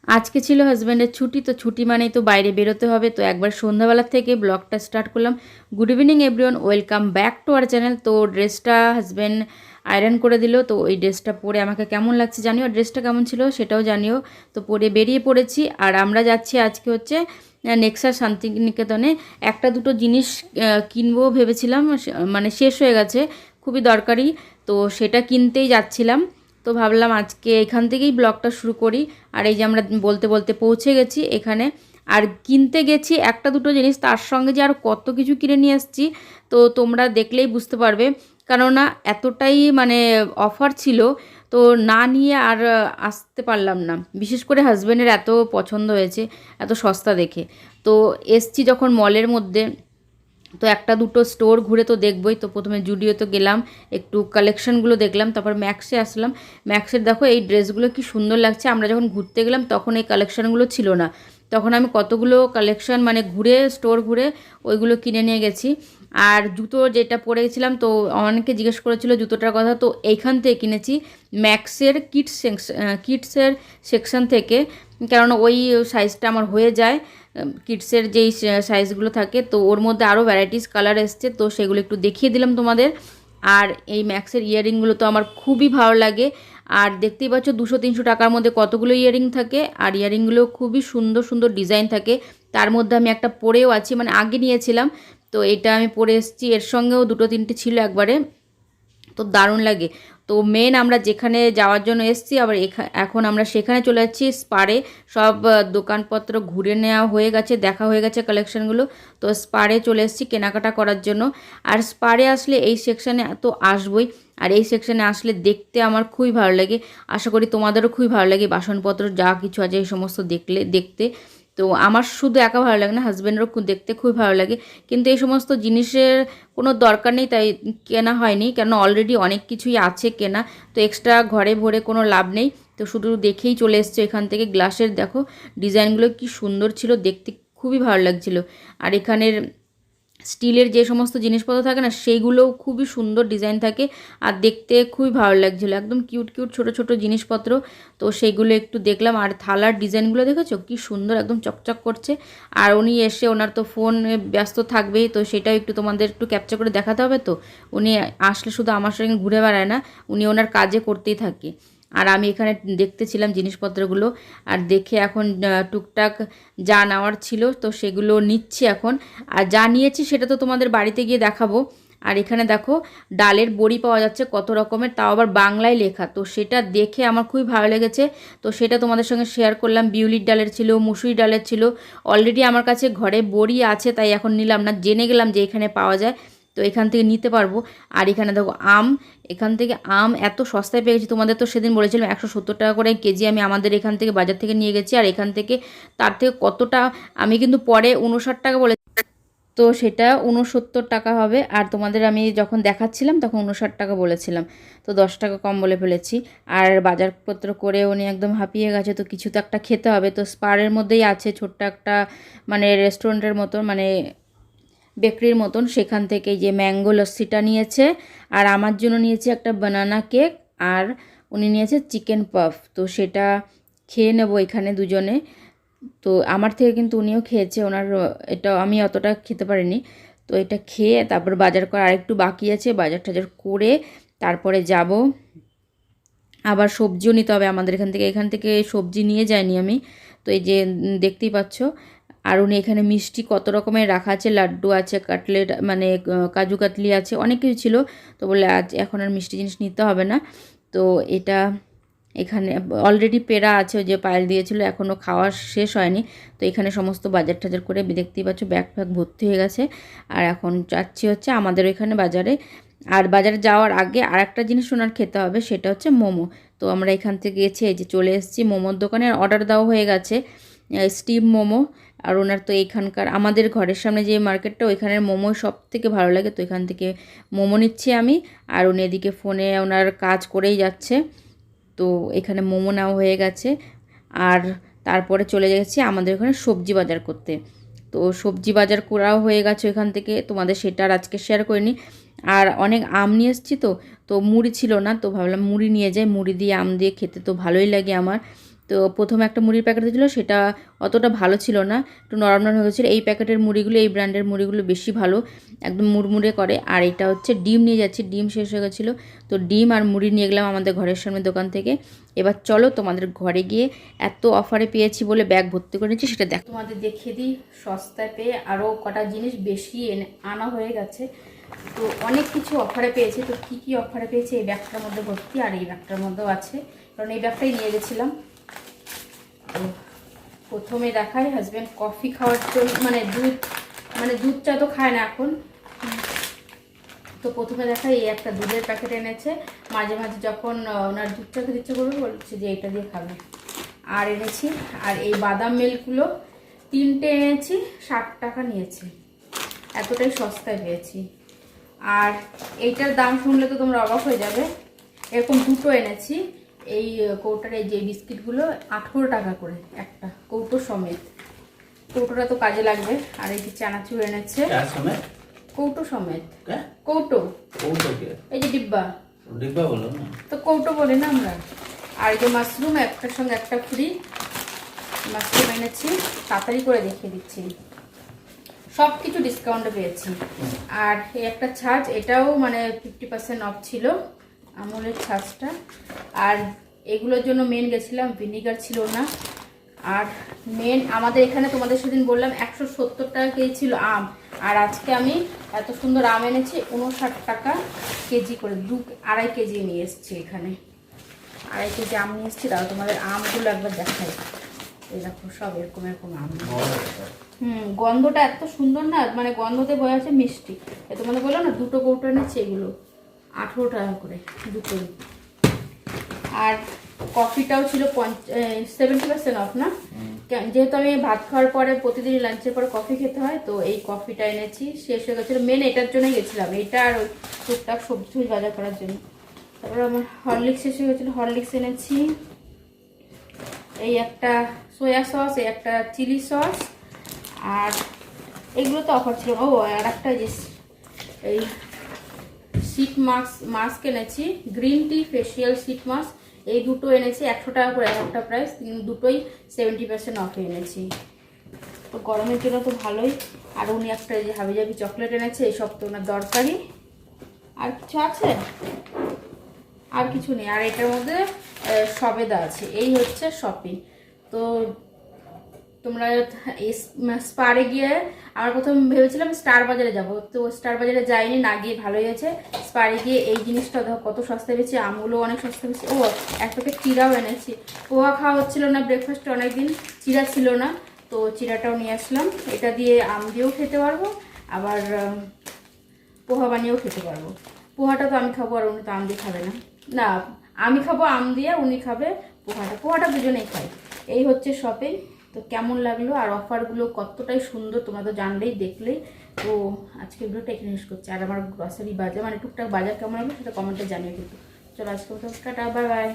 আজকে ছিল হাজব্যান্ডের ছুটি, তো ছুটি মানেই তো বাইরে বেরোতে হবে। তো একবার সন্ধ্যাবেলা থেকে ব্লগটা স্টার্ট করলাম। Good evening everyone, welcome back to our channel. তো ড্রেসটা হাজব্যান্ড আয়রন করে দিল, তো ওই ড্রেসটা পরে আমাকে কেমন লাগছে জানিও, ড্রেসটা কেমন ছিল সেটাও জানিও। তো পরে বেরিয়ে পড়েছি, আর আমরা যাচ্ছি আজকে হচ্ছে নেক্সা শান্তিনিকেতনে। একটা দুটো জিনিস কিনবো ভেবেছিলাম, মানে শেষ হয়ে গেছে, খুবই দরকারি, তো সেটা কিনতেই যাচ্ছিলাম। তো ভাবলাম আজকে এখান থেকেই ব্লগটা শুরু করি। আর এই যে আমরা বলতে বলতে পৌঁছে গেছি এখানে। আর কিনতে গেছি একটা দুটো জিনিস, তার সঙ্গে যে আর কত কিছু কিনে নিয়ে এসেছি, তো তোমরা দেখলেই বুঝতে পারবে। কেননা এতটাই মানে অফার ছিল, তো না নিয়ে আর আসতে পারলাম না। বিশেষ করে হাজব্যান্ডের এত পছন্দ হয়েছে, এত সস্তা দেখে। তো এসছি যখন মলের মধ্যে, তো একটা দুটো স্টোর ঘুরে তো দেখবই। তো প্রথমে জুডিওতে গেলাম, একটু কালেকশনগুলো দেখলাম, তারপর ম্যাক্সে আসলাম। ম্যাক্সের দেখো এই ড্রেসগুলো কি সুন্দর লাগছে। আমরা যখন ঘুরতে গেলাম তখন এই কালেকশনগুলো ছিল না, তখন আমি কতগুলো কালেকশন মানে ঘুরে স্টোর ঘুরে ওইগুলো কিনে নিয়ে গেছি। আর জুতো যেটা পরে গেছিলাম, তো অনেকে জিজ্ঞেস করেছিল জুতোটার কথা, তো এইখান থেকে কিনেছি ম্যাক্সের কিডসের সেকশন থেকে, কারণ ওই সাইজটা আমার হয়ে যায়। কিডসের যেই সাইজগুলো থাকে, তো ওর মধ্যে আরও ভ্যারাইটিস কালার এসছে, তো সেগুলো একটু দেখিয়ে দিলাম তোমাদের। আর এই ম্যাক্সের ইয়াররিংগুলো তো আমার খুবই ভালো লাগে। আর দেখতেই পাচ্ছ 200-300 টাকার মধ্যে কতগুলো ইয়াররিং থাকে, আর ইয়াররিংগুলো খুবই সুন্দর সুন্দর ডিজাইন থাকে। তার মধ্যে আমি একটা পরেও আছি, মানে আগে নিয়েছিলাম, তো এটা আমি পরে এসেছি। এর সঙ্গেও দুটো তিনটে ছিল একবারে, তো দারুণ লাগে। তো মেন আমরা যেখানে যাওয়ার জন্য এসেছি, আবার এখন আমরা সেখানে চলে যাচ্ছি স্পারে। সব দোকানপত্র ঘুরে নেওয়া হয়ে গেছে, দেখা হয়ে গেছে কালেকশনগুলো। তো স্পারে চলে এসেছি কেনাকাটা করার জন্য। আর স্পারে আসলে এই সেকশানে তো আসবই, আর এই সেকশানে আসলে দেখতে আমার খুবই ভালো লাগে। আশা করি তোমাদেরও খুবই ভালো লাগে, বাসনপত্র যা কিছু আছে এই সমস্ত দেখতে। তো আমার শুধু একা ভালো লাগে না, হাজব্যান্ডেরও দেখতে খুবই ভালো লাগে। কিন্তু এই সমস্ত জিনিসের কোনো দরকার নেই, তাই কেনা হয়নি, কেন অলরেডি অনেক কিছুই আছে কেনা। তো এক্সট্রা ঘরে ভরে কোনো লাভ নেই, তো শুধু দেখেই চলে এসছে এখান থেকে। গ্লাসের দেখো ডিজাইনগুলো কি সুন্দর ছিল, দেখতে খুবই ভালো লাগছিল। আর এখানের স্টিলের যে সমস্ত জিনিসপত্র থাকে না, সেইগুলোও খুবই সুন্দর ডিজাইন থাকে, আর দেখতে খুবই ভালো লাগছিলো, একদম কিউট কিউট ছোট ছোট জিনিসপত্র। তো সেইগুলো একটু দেখলাম। আর থালার ডিজাইনগুলো দেখেছো কি সুন্দর, একদম চকচক করছে। আর উনি এসে ওনার তো ফোন ব্যস্ত থাকবেই, তো সেটাও একটু তোমাদের একটু ক্যাপচার করে দেখাতে হবে। তো উনি আসলে শুধু আমার সঙ্গে ঘুরে বেড়ায় না, উনি ওনার কাজে করতেই থাকে। আর আমি এখানে দেখতেছিলাম জিনিসপত্রগুলো, আর দেখে এখন টুকটাক যা নেওয়ার ছিল তো সেগুলো নিচ্ছি এখন। আর যা নিয়েছি সেটা তো তোমাদের বাড়িতে গিয়ে দেখাবো। আর এখানে দেখো ডালের বড়ি পাওয়া যাচ্ছে কত রকমের, তাও আবার বাংলায় লেখা, তো সেটা দেখে আমার খুবই ভালো লেগেছে। তো সেটা তোমাদের সঙ্গে শেয়ার করলাম। বিউলির ডালের ছিল, মুসুরি ডালের ছিল। অলরেডি আমার কাছে ঘরে বড়ি আছে, তাই এখন নিলাম না, জেনে গেলাম যে এখানে পাওয়া যায়, তো এখান থেকে নিতে পারবো। আর এখানে দেখো আম, এখান থেকে আম এত সস্তায় পেয়েছি। তোমাদের তো সেদিন বলেছিলাম 170 টাকা করে কেজি, আমি আমাদের এখান থেকে বাজার থেকে নিয়ে গেছি। আর এখান থেকে তার থেকে কতটা, আমি কিন্তু পরে 59 টাকা বলে, তো সেটা 69 টাকা হবে। আর তোমাদের আমি যখন দেখাচ্ছিলাম তখন 59 টাকা বলেছিলাম, তো 10 টাকা কম বলে ফেলেছি। আর বাজারপত্র করে উনি একদম হাঁপিয়ে গেছে, তো কিছু তো একটা খেতে হবে। তো স্পারের মধ্যেই আছে ছোট্ট একটা মানে রেস্টুরেন্টের মতন, মানে বেকরির মতন, সেখান থেকে যে ম্যাঙ্গো লস্যিটা নিয়েছে। আর আমার জন্য নিয়েছে একটা বানানা কেক, আর উনি নিয়েছে চিকেন পাফ। তো সেটা খেয়ে নেব এখানে দুজনে। তো আমার থেকে কিন্তু উনিও খেয়েছে, ওনার এটা আমি অতটা খেতে পারিনি। তো এটা খেয়ে তারপর বাজার করা আরেকটু বাকি আছে, বাজার টাজার করে তারপরে যাব। আবার সবজিও নিতে হবে আমাদের এখান থেকে সবজি নিয়ে যাইনি আমি। তো এই যে দেখতেই পাচ্ছ। আর উনি এখানে মিষ্টি কত রকমের রাখা আছে, লাড্ডু আছে, কাটলেট মানে কাজু কাতলি আছে, অনেক কিছু ছিল। তো বলে আজ এখন আর মিষ্টি জিনিস নিতে হবে না। তো এটা এখানে অলরেডি পেড়া আছে, ওই যে পায়েল দিয়েছিল, এখনও খাওয়া শেষ হয়নি। তো এখানে সমস্ত বাজার টাজার করে দেখতেই পাচ্ছ ব্যাগ ফ্যাগ ভর্তি হয়ে গেছে। আর এখন যাচ্ছি হচ্ছে আমাদের এখানে বাজারে। আর বাজারে যাওয়ার আগে আর একটা জিনিস ওনার খেতে হবে, সেটা হচ্ছে মোমো। তো আমরা এখান থেকে গেছি, এই যে চলে এসেছি মোমোর দোকানে, অর্ডার দেওয়া হয়ে গেছে স্টিম মোমো। আর ওনার তো এইখানকার আমাদের ঘরের সামনে যে মার্কেটটা, ওইখানের মোমো সব থেকে ভালো লাগে, তো এখান থেকে মোমো নিচ্ছি আমি। আর উনি এদিকে ফোনে ওনার কাজ করেই যাচ্ছে। তো এখানে মোমো নেওয়া হয়ে গেছে। আর তারপরে চলে গেছি আমাদের ওখানে সবজি বাজার করতে। তো সবজি বাজার করাও হয়ে গেছে এখান থেকে, তোমাদের সেটা আর আজকে শেয়ার করিনি। আর অনেক আম নিয়ে এসেছি, তো তো মুড়ি ছিল না, তো ভাবলাম মুড়ি নিয়ে যাই, মুড়ি দিয়ে আম দিয়ে খেতে তো ভালোই লাগে আমার। তো প্রথমে একটা মুড়ির প্যাকেট দিয়েছিলো, সেটা অতটা ভালো ছিল না, একটু নরম নরম হয়ে গেছিলো। এই প্যাকেটের মুড়িগুলো, এই ব্র্যান্ডের মুড়িগুলো বেশি ভালো, একদম মুড়মুড়ে করে। আর এটা হচ্ছে ডিম নিয়ে যাচ্ছি, ডিম শেষ হয়ে গেছিলো, তো ডিম আর মুড়ি নিয়ে গেলাম আমাদের ঘরের সামনে দোকান থেকে। এবার চলো তোমাদের ঘরে গিয়ে, এত অফারে পেয়েছি বলে ব্যাগ ভর্তি করে নিচ্ছি, সেটা দেখো, তোমাদের দেখিয়ে দিই। সস্তায় পেয়ে আরও কটা জিনিস বেশি আনা হয়ে গেছে, তো অনেক কিছু অফারে পেয়েছি। তো কী কী অফারে পেয়েছি এই ব্যাগটার মধ্যে ভর্তি, আর এই ব্যাগটার মধ্যেও আছে, কারণ এই ব্যাগটাই নিয়ে গেছিলাম। তো প্রথমে দেখাই, হাজব্যান্ড কফি খাওয়ার জন্য, দুধ চা তো খায় না এখন, তো প্রথমে দেখাই এই একটা দুধের প্যাকেট এনেছে। মাঝে মাঝে যখন ওনার দুধ চা খেতে ইচ্ছে করবে বলছে যে এইটা দিয়ে খাবে। আর এনেছি, আর এই বাদাম মিল্কগুলো 3টে এনেছি, 60 টাকা নিয়েছে, এতটাই সস্তায় পেয়েছি। আর এইটার দাম শুনলে তো তোমরা অবাক হয়ে যাবে, এরকম 2টো এনেছি। এই কৌটার এই যে বিস্কিটগুলো 18 টাকা করে একটা, কৌটো সমেত। কৌটোটা তো কাজে লাগবে। আর এই যে চানাচুর এনেছে, কৌটো সমেত, কৌটো, এই যে ডিব্বা বলো না, তো কৌটো বলি না আমরা। আর এই যে মাশরুম, একটার সঙ্গে একটা ফ্রি মাশরুম এনেছি, তাড়াতাড়ি করে দেখিয়ে দিচ্ছি, সব কিছু ডিসকাউন্টে পেয়েছি। আর এই একটা ছাঁচ, এটাও 50% অফ ছিল, আমুলের ছাঁচটা। আর এগুলোর জন্য মেন গেছিলাম, ভিনিগার ছিল না। আর মেন আমাদের এখানে তোমাদের সেদিন বললাম 170 টাকা কেজি ছিল আম, আর আজকে আমি এত সুন্দর আম এনেছি 59 টাকা কেজি করে, 2.5 কেজি নিয়ে এসেছি এখানে, 2.5 কেজি আম নিয়ে এসেছি। দাও তোমাদের আমগুলো একবার দেখাই, এই দেখো সব এরকম এরকম আম। গন্ধটা এত সুন্দর না, গন্ধতে বোঝা যাচ্ছে মিষ্টি। তোমাদের বললাম না 2টো কৌটো এনেছি, এগুলো 18 টাকা করে দুটোই। আর কফিটাও ছিল 70% অফ না, যেহেতু আমি ভাত খাওয়ার পরে প্রতিদিন লাঞ্চের পরে কফি খেতে হয়, তো এই কফিটা এনেছি, শেষ হয়ে গেছিলো। মেন এটার জন্যই গেছিলাম, এটা আর ওই টুকটাক সবজি বাজার করার জন্য। তারপরে আমার হরলিক্স শেষ হয়ে গেছিলো, হরলিক্স এনেছি। এই একটা সোয়া সস, এই একটা চিলি সস, আর এগুলো তো অফার ছিল। ও আর একটা যে এই শীট মাস্ক এনেছি, green tea facial sheet mask, এই দুটো এনেছি 100 টাকা করে একটা প্রাইস, দুটোই 70% অফে এনেছি। তো গরমের জন্য তো ভালোই। আর উনি একটা যে হাবিজাবি চকলেট এনেছে, এইসব তো ওনার দরকারি। আর কিছু আছে? আর কিছু নেই। আর এটার মধ্যে সবেদা আছে। এই হচ্ছে শপিং। তো তোমরা স্পারে গিয়ে, আমরা প্রথম ভেবেছিলাম স্টার বাজারে যাব, তো স্টার বাজারে যাইনি, না গিয়ে ভালো হয়েছে। স্পারে গিয়ে এই জিনিসটা দেখো কত সস্তা পেয়েছি, আমগুলো অনেক সস্তা পেয়েছি। ও এক প্যাকেট চিড়াও এনেছি, পোহা খাওয়া হচ্ছিল না ব্রেকফাস্টে অনেকদিন, চিড়া ছিল না, তো চিড়াটাও নিয়ে আসলাম। এটা দিয়ে আম দিয়েও খেতে পারবো, আবার পোহা বানিয়েও খেতে পারবো। পোহাটা তো আমি খাবো, আর উনি তো আম দিয়ে খাবে না। না, আমি খাবো আম দিয়ে, উনি খাবে পোহাটা দুজনেই খাই। এই হচ্ছে শপিং। তো কেমন লাগলো আর অফারগুলো কতটাই সুন্দর তোমরা তো জানলেই, দেখলেই। তো আজকে ভিডিওটা এখানে শেষ করছি। আর আমার গ্রসারি বাজার টুকটাক বাজার কেমন লাগলো সেটা কমেন্টে জানিয়ে কিন্তু। চলো আজকে টাটা, বাই বাই।